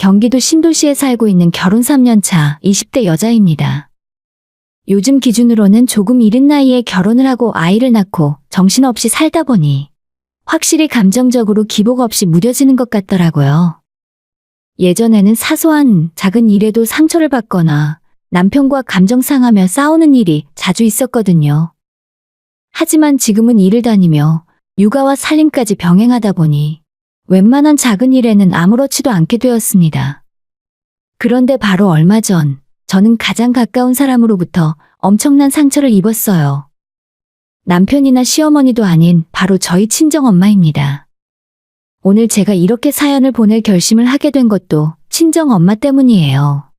경기도 신도시에 살고 있는 결혼 3년 차 20대 여자입니다. 요즘 기준으로는 조금 이른 나이에 결혼을 하고 아이를 낳고 정신없이 살다 보니 확실히 감정적으로 기복 없이 무뎌지는 것 같더라고요. 예전에는 사소한 작은 일에도 상처를 받거나 남편과 감정 상하며 싸우는 일이 자주 있었거든요. 하지만 지금은 일을 다니며 육아와 살림까지 병행하다 보니 웬만한 작은 일에는 아무렇지도 않게 되었습니다. 그런데 바로 얼마 전 저는 가장 가까운 사람으로부터 엄청난 상처를 입었어요. 남편이나 시어머니도 아닌 바로 저희 친정엄마입니다. 오늘 제가 이렇게 사연을 보낼 결심을 하게 된 것도 친정엄마 때문이에요.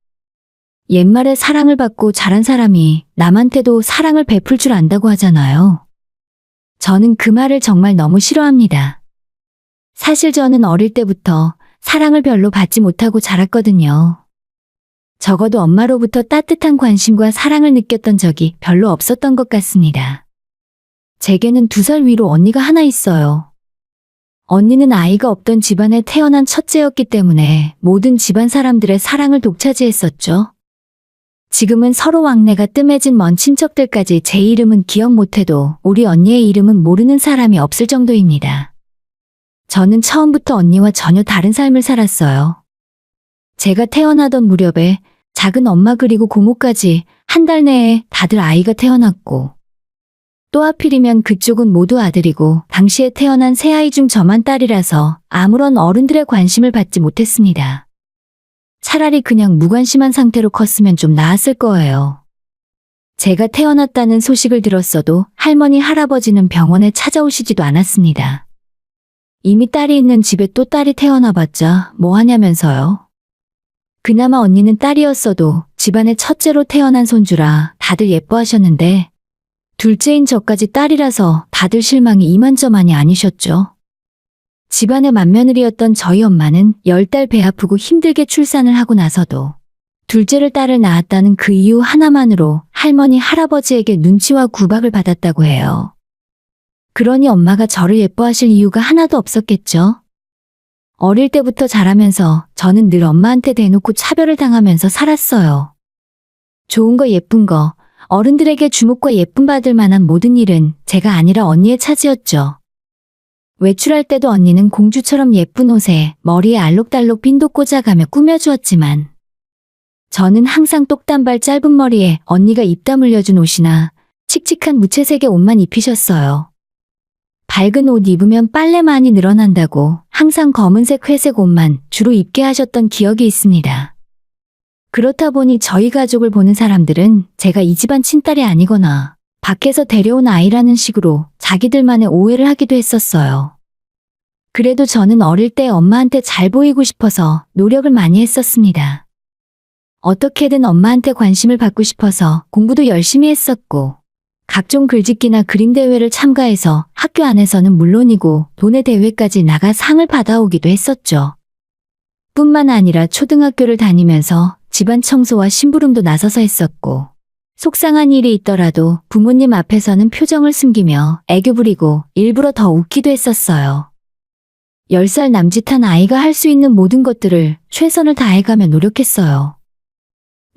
옛말에 사랑을 받고 자란 사람이 남한테도 사랑을 베풀 줄 안다고 하잖아요. 저는 그 말을 정말 너무 싫어합니다. 사실 저는 어릴 때부터 사랑을 별로 받지 못하고 자랐거든요. 적어도 엄마로부터 따뜻한 관심과 사랑을 느꼈던 적이 별로 없었던 것 같습니다. 제게는 2살 위로 언니가 하나 있어요. 언니는 아이가 없던 집안에 태어난 첫째였기 때문에 모든 집안 사람들의 사랑을 독차지했었죠. 지금은 서로 왕래가 뜸해진 먼 친척들까지 제 이름은 기억 못해도 우리 언니의 이름은 모르는 사람이 없을 정도입니다. 저는 처음부터 언니와 전혀 다른 삶을 살았어요. 제가 태어나던 무렵에 작은 엄마 그리고 고모까지 한 달 내에 다들 아이가 태어났고 또 하필이면 그쪽은 모두 아들이고 당시에 태어난 새 아이 중 저만 딸이라서 아무런 어른들의 관심을 받지 못했습니다. 차라리 그냥 무관심한 상태로 컸으면 좀 나았을 거예요. 제가 태어났다는 소식을 들었어도 할머니, 할아버지는 병원에 찾아오시지도 않았습니다. 이미 딸이 있는 집에 또 딸이 태어나봤자 뭐 하냐면서요. 그나마 언니는 딸이었어도 집안의 첫째로 태어난 손주라 다들 예뻐하셨는데 둘째인 저까지 딸이라서 다들 실망이 이만저만이 아니셨죠. 집안의 맏며느리였던 저희 엄마는 10달 배 아프고 힘들게 출산을 하고 나서도 둘째를 딸을 낳았다는 그 이유 하나만으로 할머니, 할아버지에게 눈치와 구박을 받았다고 해요. 그러니 엄마가 저를 예뻐하실 이유가 하나도 없었겠죠. 어릴 때부터 자라면서 저는 늘 엄마한테 대놓고 차별을 당하면서 살았어요. 좋은 거 예쁜 거, 어른들에게 주목과 예쁨 받을 만한 모든 일은 제가 아니라 언니의 차지였죠. 외출할 때도 언니는 공주처럼 예쁜 옷에 머리에 알록달록 핀도 꽂아가며 꾸며주었지만 저는 항상 똑단발 짧은 머리에 언니가 입 다물려준 옷이나 칙칙한 무채색의 옷만 입히셨어요. 밝은 옷 입으면 빨래 많이 늘어난다고 항상 검은색, 회색 옷만 주로 입게 하셨던 기억이 있습니다. 그렇다 보니 저희 가족을 보는 사람들은 제가 이 집안 친딸이 아니거나 밖에서 데려온 아이라는 식으로 자기들만의 오해를 하기도 했었어요. 그래도 저는 어릴 때 엄마한테 잘 보이고 싶어서 노력을 많이 했었습니다. 어떻게든 엄마한테 관심을 받고 싶어서 공부도 열심히 했었고 각종 글짓기나 그림 대회를 참가해서 학교 안에서는 물론이고 도내 대회까지 나가 상을 받아오기도 했었죠. 뿐만 아니라 초등학교를 다니면서 집안 청소와 심부름도 나서서 했었고 속상한 일이 있더라도 부모님 앞에서는 표정을 숨기며 애교 부리고 일부러 더 웃기도 했었어요. 10살 남짓한 아이가 할 수 있는 모든 것들을 최선을 다해가며 노력했어요.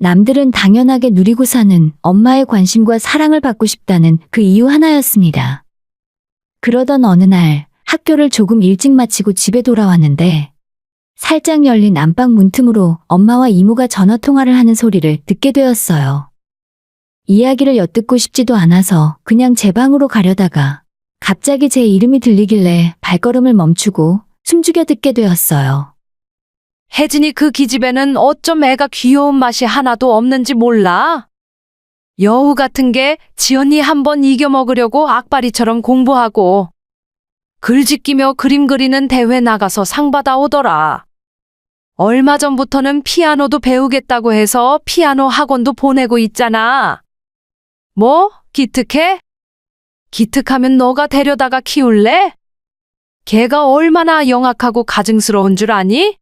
남들은 당연하게 누리고 사는 엄마의 관심과 사랑을 받고 싶다는 그 이유 하나였습니다. 그러던 어느 날 학교를 조금 일찍 마치고 집에 돌아왔는데 살짝 열린 안방 문틈으로 엄마와 이모가 전화통화를 하는 소리를 듣게 되었어요. 이야기를 엿듣고 싶지도 않아서 그냥 제 방으로 가려다가 갑자기 제 이름이 들리길래 발걸음을 멈추고 숨죽여 듣게 되었어요. 혜진이 그 기집애는 어쩜 애가 귀여운 맛이 하나도 없는지 몰라? 여우 같은 게 지언니 한번 이겨먹으려고 악바리처럼 공부하고 글짓기며 그림 그리는 대회 나가서 상 받아오더라. 얼마 전부터는 피아노도 배우겠다고 해서 피아노 학원도 보내고 있잖아. 뭐? 기특해? 기특하면 너가 데려다가 키울래? 걔가 얼마나 영악하고 가증스러운 줄 아니?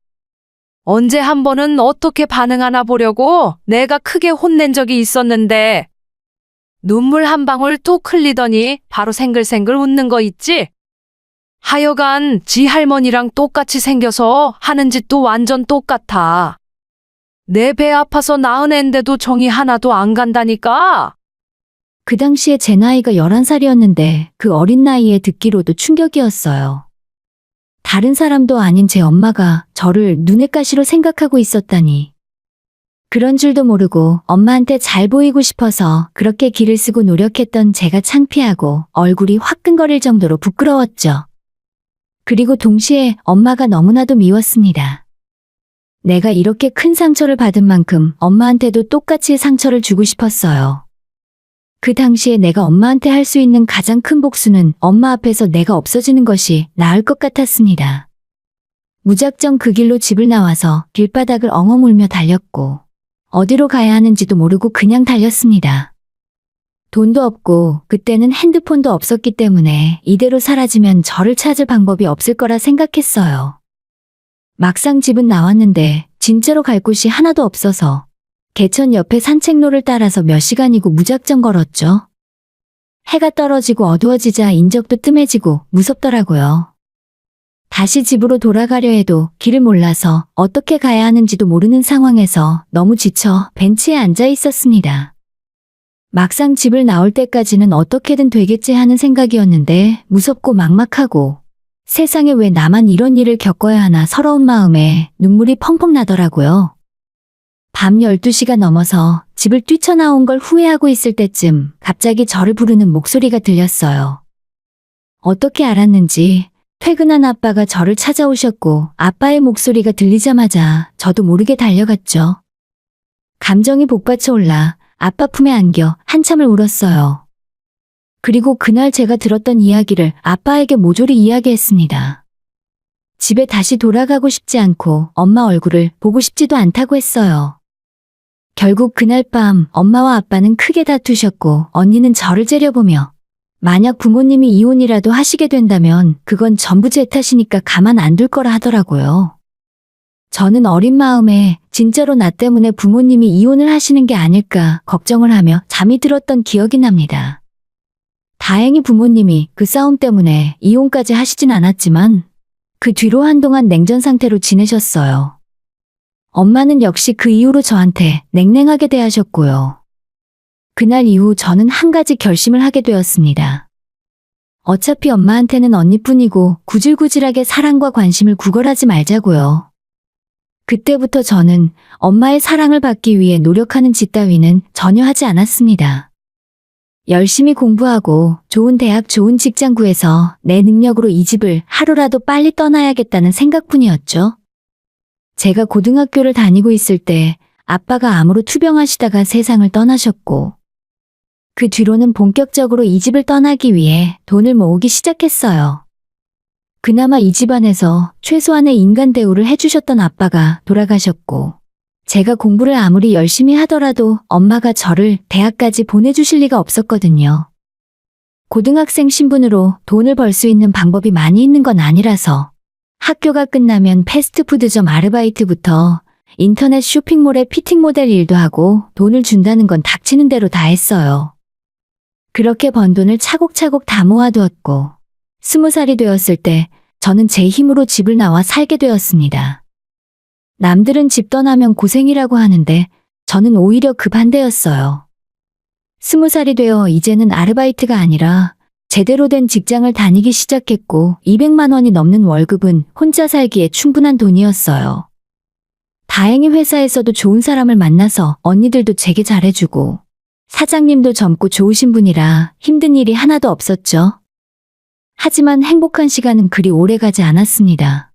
언제 한 번은 어떻게 반응하나 보려고 내가 크게 혼낸 적이 있었는데 눈물 한 방울 뚝 흘리더니 바로 생글생글 웃는 거 있지? 하여간 지 할머니랑 똑같이 생겨서 하는 짓도 완전 똑같아. 내 배 아파서 낳은 앤데도 정이 하나도 안 간다니까. 그 당시에 제 나이가 11살이었는데 그 어린 나이에 듣기로도 충격이었어요. 다른 사람도 아닌 제 엄마가 저를 눈엣 가시로 생각하고 있었다니. 그런 줄도 모르고 엄마한테 잘 보이고 싶어서 그렇게 기를 쓰고 노력했던 제가 창피하고 얼굴이 화끈거릴 정도로 부끄러웠죠. 그리고 동시에 엄마가 너무나도 미웠습니다. 내가 이렇게 큰 상처를 받은 만큼 엄마한테도 똑같이 상처를 주고 싶었어요. 그 당시에 내가 엄마한테 할 수 있는 가장 큰 복수는 엄마 앞에서 내가 없어지는 것이 나을 것 같았습니다. 무작정 그 길로 집을 나와서 길바닥을 엉엉 울며 달렸고 어디로 가야 하는지도 모르고 그냥 달렸습니다. 돈도 없고 그때는 핸드폰도 없었기 때문에 이대로 사라지면 저를 찾을 방법이 없을 거라 생각했어요. 막상 집은 나왔는데 진짜로 갈 곳이 하나도 없어서 개천 옆에 산책로를 따라서 몇 시간이고 무작정 걸었죠. 해가 떨어지고 어두워지자 인적도 뜸해지고 무섭더라고요. 다시 집으로 돌아가려 해도 길을 몰라서 어떻게 가야 하는지도 모르는 상황에서 너무 지쳐 벤치에 앉아 있었습니다. 막상 집을 나올 때까지는 어떻게든 되겠지 하는 생각이었는데 무섭고 막막하고 세상에 왜 나만 이런 일을 겪어야 하나 서러운 마음에 눈물이 펑펑 나더라고요. 밤 12시가 넘어서 집을 뛰쳐나온 걸 후회하고 있을 때쯤 갑자기 저를 부르는 목소리가 들렸어요. 어떻게 알았는지 퇴근한 아빠가 저를 찾아오셨고 아빠의 목소리가 들리자마자 저도 모르게 달려갔죠. 감정이 복받쳐 올라 아빠 품에 안겨 한참을 울었어요. 그리고 그날 제가 들었던 이야기를 아빠에게 모조리 이야기했습니다. 집에 다시 돌아가고 싶지 않고 엄마 얼굴을 보고 싶지도 않다고 했어요. 결국 그날 밤 엄마와 아빠는 크게 다투셨고 언니는 저를 째려보며 만약 부모님이 이혼이라도 하시게 된다면 그건 전부 제 탓이니까 가만 안 둘 거라 하더라고요. 저는 어린 마음에 진짜로 나 때문에 부모님이 이혼을 하시는 게 아닐까 걱정을 하며 잠이 들었던 기억이 납니다. 다행히 부모님이 그 싸움 때문에 이혼까지 하시진 않았지만 그 뒤로 한동안 냉전 상태로 지내셨어요. 엄마는 역시 그 이후로 저한테 냉랭하게 대하셨고요. 그날 이후 저는 한 가지 결심을 하게 되었습니다. 어차피 엄마한테는 언니뿐이고 구질구질하게 사랑과 관심을 구걸하지 말자고요. 그때부터 저는 엄마의 사랑을 받기 위해 노력하는 짓 따위는 전혀 하지 않았습니다. 열심히 공부하고 좋은 대학 좋은 직장 구해서 내 능력으로 이 집을 하루라도 빨리 떠나야겠다는 생각뿐이었죠. 제가 고등학교를 다니고 있을 때 아빠가 암으로 투병하시다가 세상을 떠나셨고 그 뒤로는 본격적으로 이 집을 떠나기 위해 돈을 모으기 시작했어요. 그나마 이 집안에서 최소한의 인간 대우를 해주셨던 아빠가 돌아가셨고 제가 공부를 아무리 열심히 하더라도 엄마가 저를 대학까지 보내주실 리가 없었거든요. 고등학생 신분으로 돈을 벌 수 있는 방법이 많이 있는 건 아니라서 학교가 끝나면 패스트푸드점 아르바이트부터 인터넷 쇼핑몰의 피팅 모델 일도 하고 돈을 준다는 건 닥치는 대로 다 했어요. 그렇게 번 돈을 차곡차곡 다 모아두었고 20살이 되었을 때 저는 제 힘으로 집을 나와 살게 되었습니다. 남들은 집 떠나면 고생이라고 하는데 저는 오히려 그 반대였어요. 20살이 되어 이제는 아르바이트가 아니라 제대로 된 직장을 다니기 시작했고 200만 원이 넘는 월급은 혼자 살기에 충분한 돈이었어요. 다행히 회사에서도 좋은 사람을 만나서 언니들도 제게 잘해주고 사장님도 젊고 좋으신 분이라 힘든 일이 하나도 없었죠. 하지만 행복한 시간은 그리 오래 가지 않았습니다.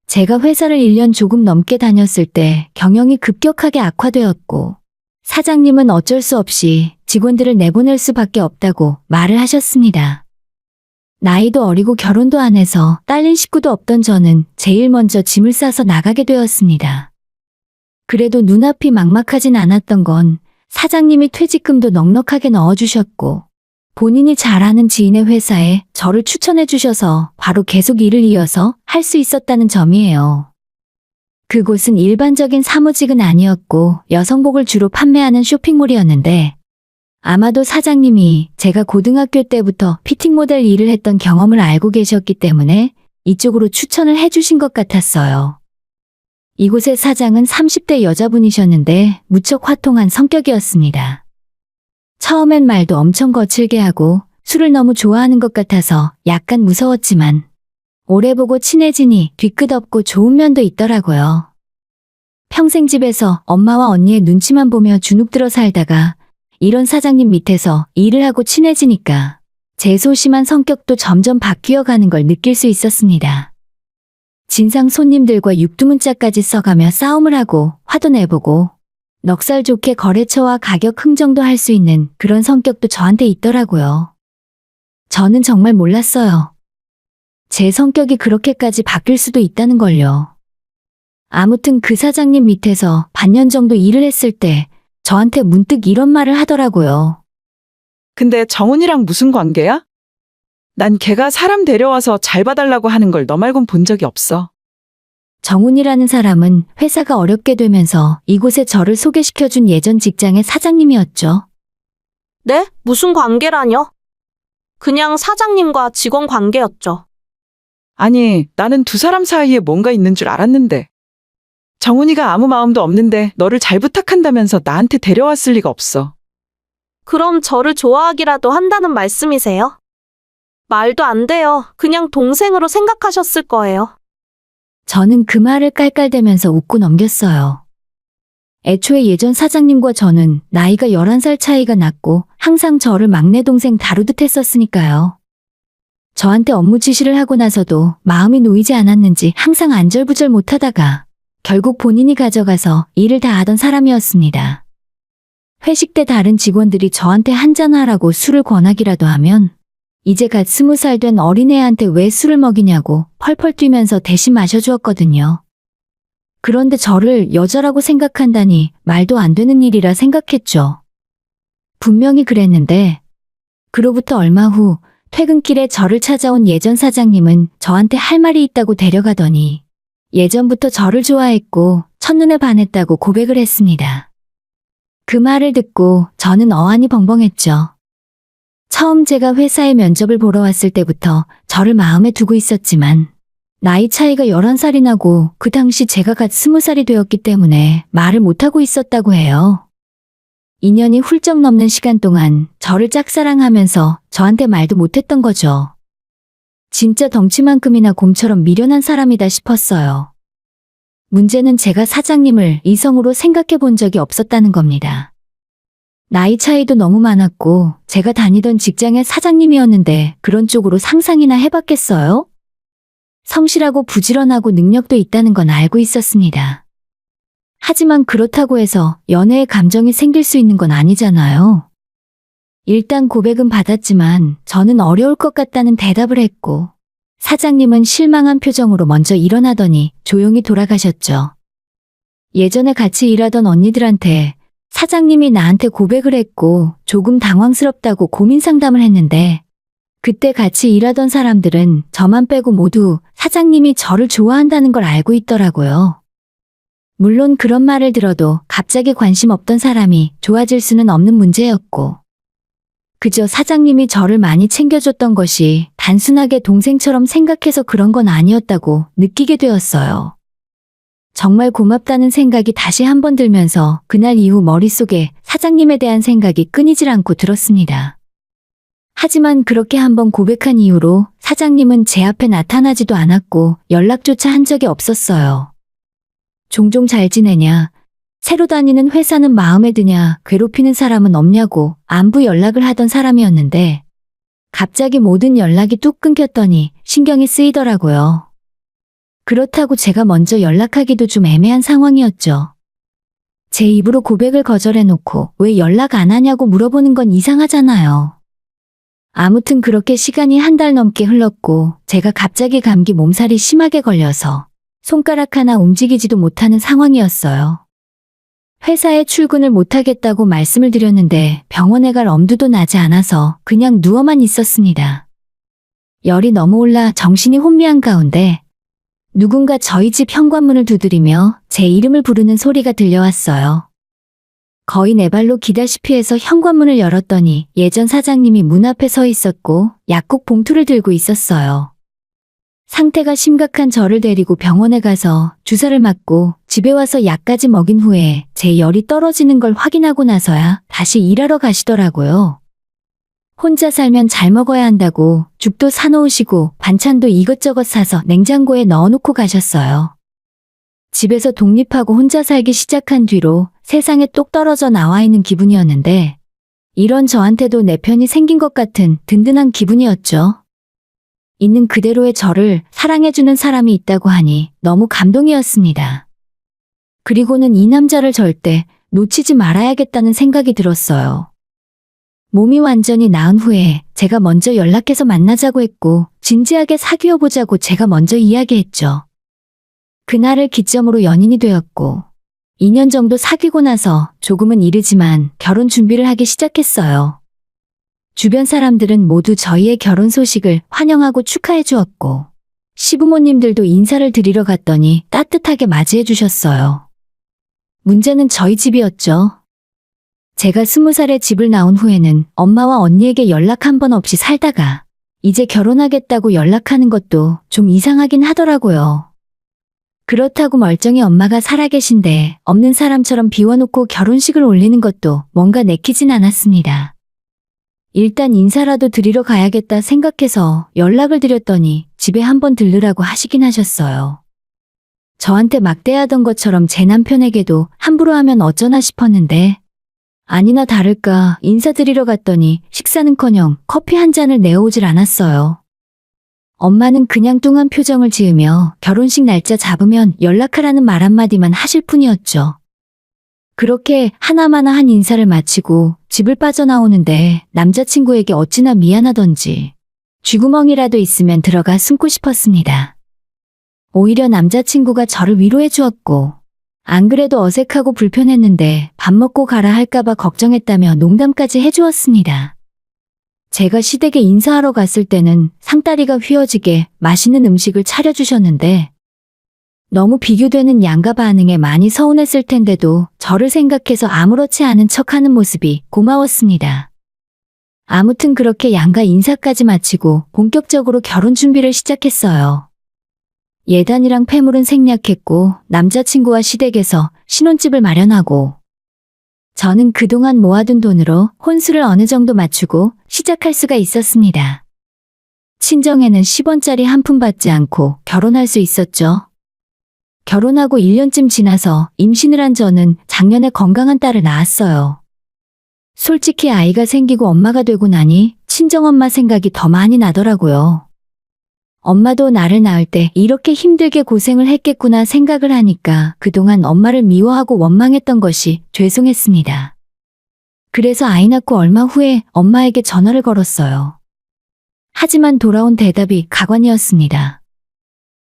제가 회사를 1년 조금 넘게 다녔을 때 경영이 급격하게 악화되었고 사장님은 어쩔 수 없이 직원들을 내보낼 수밖에 없다고 말을 하셨습니다. 나이도 어리고 결혼도 안 해서 딸린 식구도 없던 저는 제일 먼저 짐을 싸서 나가게 되었습니다. 그래도 눈앞이 막막하진 않았던 건 사장님이 퇴직금도 넉넉하게 넣어주셨고 본인이 잘 아는 지인의 회사에 저를 추천해 주셔서 바로 계속 일을 이어서 할 수 있었다는 점이에요. 그곳은 일반적인 사무직은 아니었고 여성복을 주로 판매하는 쇼핑몰이었는데 아마도 사장님이 제가 고등학교 때부터 피팅 모델 일을 했던 경험을 알고 계셨기 때문에 이쪽으로 추천을 해주신 것 같았어요. 이곳의 사장은 30대 여자분이셨는데 무척 화통한 성격이었습니다. 처음엔 말도 엄청 거칠게 하고 술을 너무 좋아하는 것 같아서 약간 무서웠지만 오래 보고 친해지니 뒤끝없고 좋은 면도 있더라고요. 평생 집에서 엄마와 언니의 눈치만 보며 주눅들어 살다가 이런 사장님 밑에서 일을 하고 친해지니까 제 소심한 성격도 점점 바뀌어 가는 걸 느낄 수 있었습니다. 진상 손님들과 육두문자까지 써가며 싸움을 하고 화도 내보고 넉살 좋게 거래처와 가격 흥정도 할 수 있는 그런 성격도 저한테 있더라고요. 저는 정말 몰랐어요. 제 성격이 그렇게까지 바뀔 수도 있다는 걸요. 아무튼 그 사장님 밑에서 반년 정도 일을 했을 때 저한테 문득 이런 말을 하더라고요. 근데 정훈이랑 무슨 관계야? 난 걔가 사람 데려와서 잘 봐달라고 하는 걸 너 말곤 본 적이 없어. 정훈이라는 사람은 회사가 어렵게 되면서 이곳에 저를 소개시켜준 예전 직장의 사장님이었죠. 네? 무슨 관계라뇨? 그냥 사장님과 직원 관계였죠. 아니, 나는 두 사람 사이에 뭔가 있는 줄 알았는데. 정훈이가 아무 마음도 없는데 너를 잘 부탁한다면서 나한테 데려왔을 리가 없어. 그럼 저를 좋아하기라도 한다는 말씀이세요? 말도 안 돼요. 그냥 동생으로 생각하셨을 거예요. 저는 그 말을 깔깔대면서 웃고 넘겼어요. 애초에 예전 사장님과 저는 나이가 11살 차이가 났고 항상 저를 막내 동생 다루듯 했었으니까요. 저한테 업무 지시를 하고 나서도 마음이 놓이지 않았는지 항상 안절부절 못하다가 결국 본인이 가져가서 일을 다 하던 사람이었습니다. 회식 때 다른 직원들이 저한테 한잔하라고 술을 권하기라도 하면 이제 갓 20살 된 어린애한테 왜 술을 먹이냐고 펄펄 뛰면서 대신 마셔주었거든요. 그런데 저를 여자라고 생각한다니 말도 안 되는 일이라 생각했죠. 분명히 그랬는데 그로부터 얼마 후 퇴근길에 저를 찾아온 예전 사장님은 저한테 할 말이 있다고 데려가더니 예전부터 저를 좋아했고 첫눈에 반했다고 고백을 했습니다. 그 말을 듣고 저는 어안이 벙벙했죠. 처음 제가 회사에 면접을 보러 왔을 때부터 저를 마음에 두고 있었지만 나이 차이가 11살이 나고 그 당시 제가 갓 20살이 되었기 때문에 말을 못하고 있었다고 해요. 2년이 훌쩍 넘는 시간 동안 저를 짝사랑하면서 저한테 말도 못했던 거죠. 진짜 덩치만큼이나 곰처럼 미련한 사람이다 싶었어요. 문제는 제가 사장님을 이성으로 생각해 본 적이 없었다는 겁니다. 나이 차이도 너무 많았고 제가 다니던 직장의 사장님이었는데 그런 쪽으로 상상이나 해봤겠어요? 성실하고 부지런하고 능력도 있다는 건 알고 있었습니다. 하지만 그렇다고 해서 연애의 감정이 생길 수 있는 건 아니잖아요. 일단 고백은 받았지만 저는 어려울 것 같다는 대답을 했고 사장님은 실망한 표정으로 먼저 일어나더니 조용히 돌아가셨죠. 예전에 같이 일하던 언니들한테 사장님이 나한테 고백을 했고 조금 당황스럽다고 고민 상담을 했는데 그때 같이 일하던 사람들은 저만 빼고 모두 사장님이 저를 좋아한다는 걸 알고 있더라고요. 물론 그런 말을 들어도 갑자기 관심 없던 사람이 좋아질 수는 없는 문제였고 그저 사장님이 저를 많이 챙겨줬던 것이 단순하게 동생처럼 생각해서 그런 건 아니었다고 느끼게 되었어요. 정말 고맙다는 생각이 다시 한번 들면서 그날 이후 머릿속에 사장님에 대한 생각이 끊이질 않고 들었습니다. 하지만 그렇게 한번 고백한 이후로 사장님은 제 앞에 나타나지도 않았고 연락조차 한 적이 없었어요. 종종 잘 지내냐, 새로 다니는 회사는 마음에 드냐, 괴롭히는 사람은 없냐고 안부 연락을 하던 사람이었는데 갑자기 모든 연락이 뚝 끊겼더니 신경이 쓰이더라고요. 그렇다고 제가 먼저 연락하기도 좀 애매한 상황이었죠. 제 입으로 고백을 거절해놓고 왜 연락 안 하냐고 물어보는 건 이상하잖아요. 아무튼 그렇게 시간이 한 달 넘게 흘렀고 제가 갑자기 감기 몸살이 심하게 걸려서 손가락 하나 움직이지도 못하는 상황이었어요. 회사에 출근을 못하겠다고 말씀을 드렸는데 병원에 갈 엄두도 나지 않아서 그냥 누워만 있었습니다. 열이 너무 올라 정신이 혼미한 가운데 누군가 저희 집 현관문을 두드리며 제 이름을 부르는 소리가 들려왔어요. 거의 네 발로 기다시피 해서 현관문을 열었더니 예전 사장님이 문 앞에 서 있었고 약국 봉투를 들고 있었어요. 상태가 심각한 저를 데리고 병원에 가서 주사를 맞고 집에 와서 약까지 먹인 후에 제 열이 떨어지는 걸 확인하고 나서야 다시 일하러 가시더라고요. 혼자 살면 잘 먹어야 한다고 죽도 사놓으시고 반찬도 이것저것 사서 냉장고에 넣어놓고 가셨어요. 집에서 독립하고 혼자 살기 시작한 뒤로 세상에 똑 떨어져 나와 있는 기분이었는데 이런 저한테도 내 편이 생긴 것 같은 든든한 기분이었죠. 있는 그대로의 저를 사랑해주는 사람이 있다고 하니 너무 감동이었습니다. 그리고는 이 남자를 절대 놓치지 말아야겠다는 생각이 들었어요. 몸이 완전히 나은 후에 제가 먼저 연락해서 만나자고 했고 진지하게 사귀어보자고 제가 먼저 이야기했죠. 그날을 기점으로 연인이 되었고 2년 정도 사귀고 나서 조금은 이르지만 결혼 준비를 하기 시작했어요. 주변 사람들은 모두 저희의 결혼 소식을 환영하고 축하해 주었고 시부모님들도 인사를 드리러 갔더니 따뜻하게 맞이해 주셨어요. 문제는 저희 집이었죠. 제가 20살에 집을 나온 후에는 엄마와 언니에게 연락 한 번 없이 살다가 이제 결혼하겠다고 연락하는 것도 좀 이상하긴 하더라고요. 그렇다고 멀쩡히 엄마가 살아계신데 없는 사람처럼 비워놓고 결혼식을 올리는 것도 뭔가 내키진 않았습니다. 일단 인사라도 드리러 가야겠다 생각해서 연락을 드렸더니 집에 한번 들르라고 하시긴 하셨어요. 저한테 막대하던 것처럼 제 남편에게도 함부로 하면 어쩌나 싶었는데 아니나 다를까 인사드리러 갔더니 식사는커녕 커피 한 잔을 내어오질 않았어요. 엄마는 그냥 뚱한 표정을 지으며 결혼식 날짜 잡으면 연락하라는 말 한마디만 하실 뿐이었죠. 그렇게 하나마나 한 인사를 마치고 집을 빠져나오는데 남자친구에게 어찌나 미안하던지 쥐구멍이라도 있으면 들어가 숨고 싶었습니다. 오히려 남자친구가 저를 위로해 주었고 안 그래도 어색하고 불편했는데 밥 먹고 가라 할까봐 걱정했다며 농담까지 해주었습니다. 제가 시댁에 인사하러 갔을 때는 상다리가 휘어지게 맛있는 음식을 차려주셨는데 너무 비교되는 양가 반응에 많이 서운했을 텐데도 저를 생각해서 아무렇지 않은 척하는 모습이 고마웠습니다. 아무튼 그렇게 양가 인사까지 마치고 본격적으로 결혼 준비를 시작했어요. 예단이랑 폐물은 생략했고 남자친구와 시댁에서 신혼집을 마련하고 저는 그동안 모아둔 돈으로 혼수를 어느 정도 맞추고 시작할 수가 있었습니다. 친정에는 10원짜리 한 푼 받지 않고 결혼할 수 있었죠. 결혼하고 1년쯤 지나서 임신을 한 저는 작년에 건강한 딸을 낳았어요. 솔직히 아이가 생기고 엄마가 되고 나니 친정엄마 생각이 더 많이 나더라고요. 엄마도 나를 낳을 때 이렇게 힘들게 고생을 했겠구나 생각을 하니까 그동안 엄마를 미워하고 원망했던 것이 죄송했습니다. 그래서 아이 낳고 얼마 후에 엄마에게 전화를 걸었어요. 하지만 돌아온 대답이 가관이었습니다.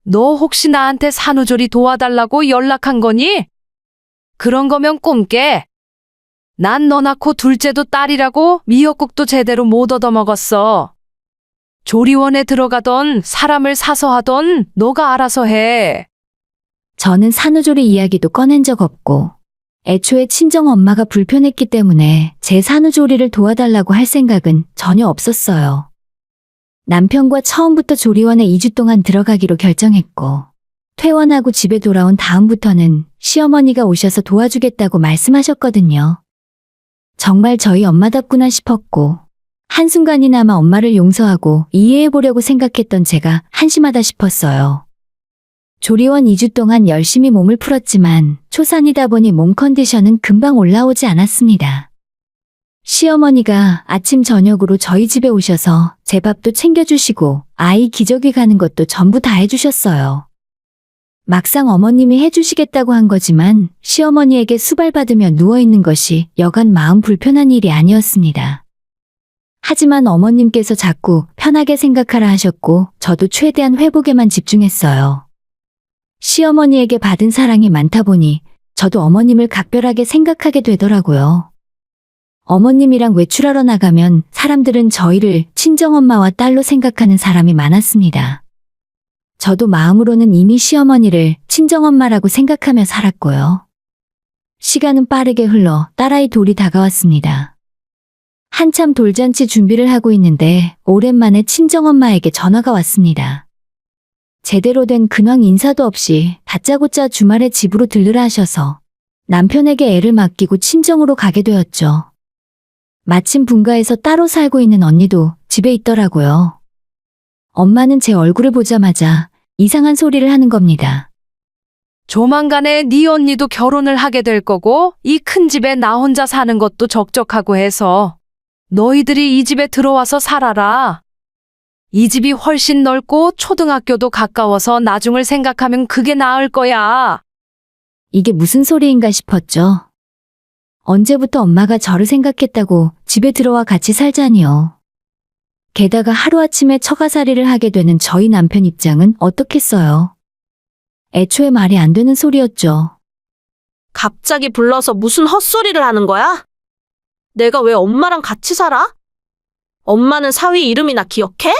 너 혹시 나한테 산후조리 도와달라고 연락한 거니? 그런 거면 꿈깨. 난 너 낳고 둘째도 딸이라고 미역국도 제대로 못 얻어먹었어. 조리원에 들어가던 사람을 사서 하던 너가 알아서 해. 저는 산후조리 이야기도 꺼낸 적 없고 애초에 친정엄마가 불편했기 때문에 제 산후조리를 도와달라고 할 생각은 전혀 없었어요. 남편과 처음부터 조리원에 2주 동안 들어가기로 결정했고 퇴원하고 집에 돌아온 다음부터는 시어머니가 오셔서 도와주겠다고 말씀하셨거든요. 정말 저희 엄마답구나 싶었고 한순간이나마 엄마를 용서하고 이해해보려고 생각했던 제가 한심하다 싶었어요. 조리원 2주 동안 열심히 몸을 풀었지만 초산이다 보니 몸 컨디션은 금방 올라오지 않았습니다. 시어머니가 아침 저녁으로 저희 집에 오셔서 제 밥도 챙겨주시고 아이 기저귀 가는 것도 전부 다 해주셨어요. 막상 어머님이 해주시겠다고 한 거지만 시어머니에게 수발받으며 누워있는 것이 여간 마음 불편한 일이 아니었습니다. 하지만 어머님께서 자꾸 편하게 생각하라 하셨고 저도 최대한 회복에만 집중했어요. 시어머니에게 받은 사랑이 많다 보니 저도 어머님을 각별하게 생각하게 되더라고요. 어머님이랑 외출하러 나가면 사람들은 저희를 친정엄마와 딸로 생각하는 사람이 많았습니다. 저도 마음으로는 이미 시어머니를 친정엄마라고 생각하며 살았고요. 시간은 빠르게 흘러 딸아이 돌이 다가왔습니다. 한참 돌잔치 준비를 하고 있는데 오랜만에 친정엄마에게 전화가 왔습니다. 제대로 된 근황 인사도 없이 다짜고짜 주말에 집으로 들르라 하셔서 남편에게 애를 맡기고 친정으로 가게 되었죠. 마침 분가에서 따로 살고 있는 언니도 집에 있더라고요. 엄마는 제 얼굴을 보자마자 이상한 소리를 하는 겁니다. 조만간에 네 언니도 결혼을 하게 될 거고 이 큰 집에 나 혼자 사는 것도 적적하고 해서 너희들이 이 집에 들어와서 살아라. 이 집이 훨씬 넓고 초등학교도 가까워서 나중을 생각하면 그게 나을 거야. 이게 무슨 소리인가 싶었죠. 언제부터 엄마가 저를 생각했다고 집에 들어와 같이 살자니요. 게다가 하루아침에 처가살이를 하게 되는 저희 남편 입장은 어떻겠어요. 애초에 말이 안 되는 소리였죠. 갑자기 불러서 무슨 헛소리를 하는 거야? 내가 왜 엄마랑 같이 살아? 엄마는 사위 이름이나 기억해?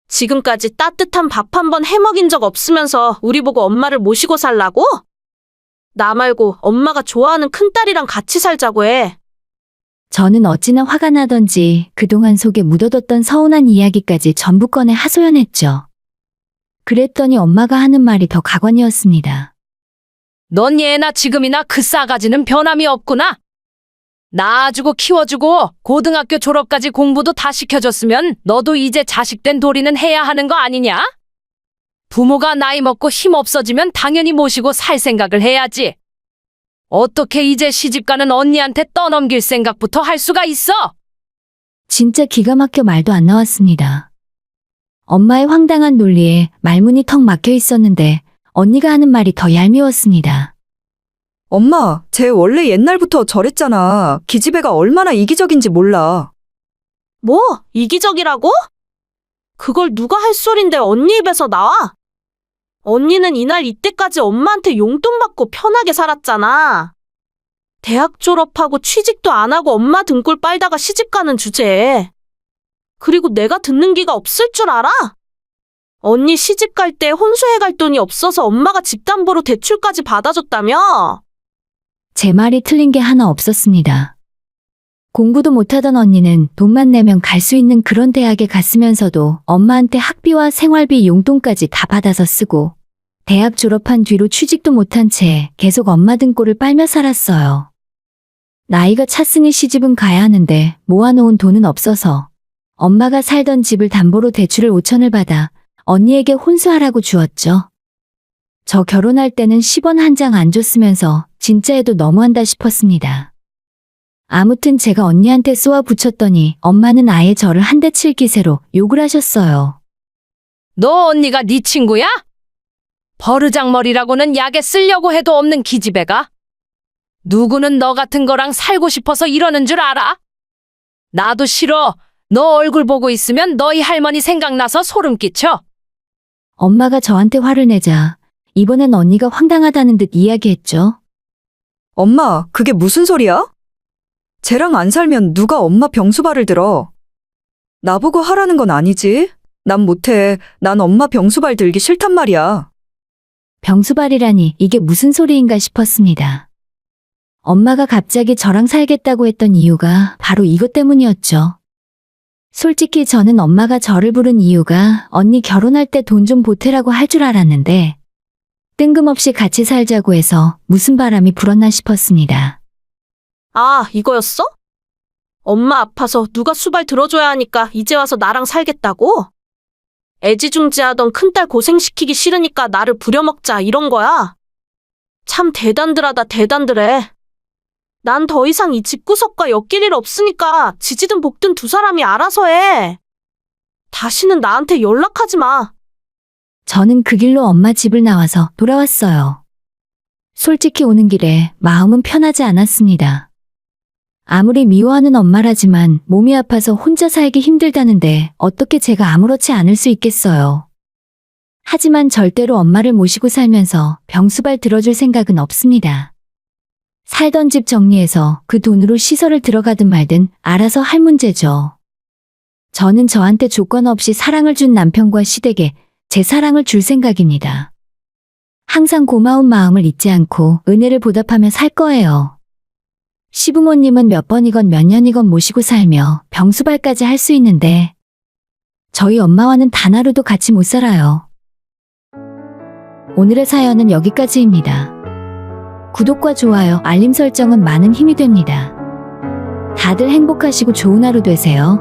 지금까지 따뜻한 밥 한 번 해먹인 적 없으면서 우리 보고 엄마를 모시고 살라고? 나 말고 엄마가 좋아하는 큰딸이랑 같이 살자고 해. 저는 어찌나 화가 나던지 그동안 속에 묻어뒀던 서운한 이야기까지 전부 꺼내 하소연했죠. 그랬더니 엄마가 하는 말이 더 가관이었습니다. 넌 예나 지금이나 그 싸가지는 변함이 없구나. 낳아주고 키워주고 고등학교 졸업까지 공부도 다 시켜줬으면 너도 이제 자식된 도리는 해야 하는 거 아니냐? 부모가 나이 먹고 힘 없어지면 당연히 모시고 살 생각을 해야지. 어떻게 이제 시집가는 언니한테 떠넘길 생각부터 할 수가 있어? 진짜 기가 막혀 말도 안 나왔습니다. 엄마의 황당한 논리에 말문이 턱 막혀 있었는데 언니가 하는 말이 더 얄미웠습니다. 엄마, 쟤 원래 옛날부터 저랬잖아. 기집애가 얼마나 이기적인지 몰라. 뭐? 이기적이라고? 그걸 누가 할 소린데 언니 입에서 나와? 언니는 이날 이때까지 엄마한테 용돈 받고 편하게 살았잖아. 대학 졸업하고 취직도 안 하고 엄마 등골 빨다가 시집가는 주제에. 그리고 내가 듣는 기가 없을 줄 알아? 언니 시집 갈 때 혼수해 갈 돈이 없어서 엄마가 집담보로 대출까지 받아줬다며? 제 말이 틀린 게 하나 없었습니다. 공부도 못하던 언니는 돈만 내면 갈 수 있는 그런 대학에 갔으면서도 엄마한테 학비와 생활비 용돈까지 다 받아서 쓰고 대학 졸업한 뒤로 취직도 못한 채 계속 엄마 등골을 빨며 살았어요. 나이가 찼으니 시집은 가야 하는데 모아놓은 돈은 없어서 엄마가 살던 집을 담보로 대출을 5천을 받아 언니에게 혼수하라고 주었죠. 저 결혼할 때는 10원 한 장 안 줬으면서 진짜에도 너무한다 싶었습니다. 아무튼 제가 언니한테 쏘아 붙였더니 엄마는 아예 저를 한 대 칠 기세로 욕을 하셨어요. 너 언니가 네 친구야? 버르장머리라고는 약에 쓰려고 해도 없는 기집애가? 누구는 너 같은 거랑 살고 싶어서 이러는 줄 알아? 나도 싫어. 너 얼굴 보고 있으면 너희 할머니 생각나서 소름 끼쳐. 엄마가 저한테 화를 내자 이번엔 언니가 황당하다는 듯 이야기했죠. 엄마, 그게 무슨 소리야? 쟤랑 안 살면 누가 엄마 병수발을 들어. 나보고 하라는 건 아니지? 난 못해. 난 엄마 병수발 들기 싫단 말이야. 병수발이라니 이게 무슨 소리인가 싶었습니다. 엄마가 갑자기 저랑 살겠다고 했던 이유가 바로 이것 때문이었죠. 솔직히 저는 엄마가 저를 부른 이유가 언니 결혼할 때 돈 좀 보태라고 할 줄 알았는데 뜬금없이 같이 살자고 해서 무슨 바람이 불었나 싶었습니다. 아, 이거였어? 엄마 아파서 누가 수발 들어줘야 하니까 이제 와서 나랑 살겠다고? 애지중지하던 큰딸 고생시키기 싫으니까 나를 부려먹자 이런 거야? 참 대단들하다 대단들해. 난 더 이상 이 집구석과 엮일 일 없으니까 지지든 볶든 두 사람이 알아서 해. 다시는 나한테 연락하지 마. 저는 그 길로 엄마 집을 나와서 돌아왔어요. 솔직히 오는 길에 마음은 편하지 않았습니다. 아무리 미워하는 엄마라지만 몸이 아파서 혼자 살기 힘들다는데 어떻게 제가 아무렇지 않을 수 있겠어요. 하지만 절대로 엄마를 모시고 살면서 병수발 들어줄 생각은 없습니다. 살던 집 정리해서 그 돈으로 시설을 들어가든 말든 알아서 할 문제죠. 저는 저한테 조건 없이 사랑을 준 남편과 시댁에 제 사랑을 줄 생각입니다. 항상 고마운 마음을 잊지 않고 은혜를 보답하며 살 거예요. 시부모님은 몇 번이건 몇 년이건 모시고 살며 병수발까지 할 수 있는데 저희 엄마와는 단 하루도 같이 못 살아요. 오늘의 사연은 여기까지입니다. 구독과 좋아요, 알림 설정은 많은 힘이 됩니다. 다들 행복하시고 좋은 하루 되세요.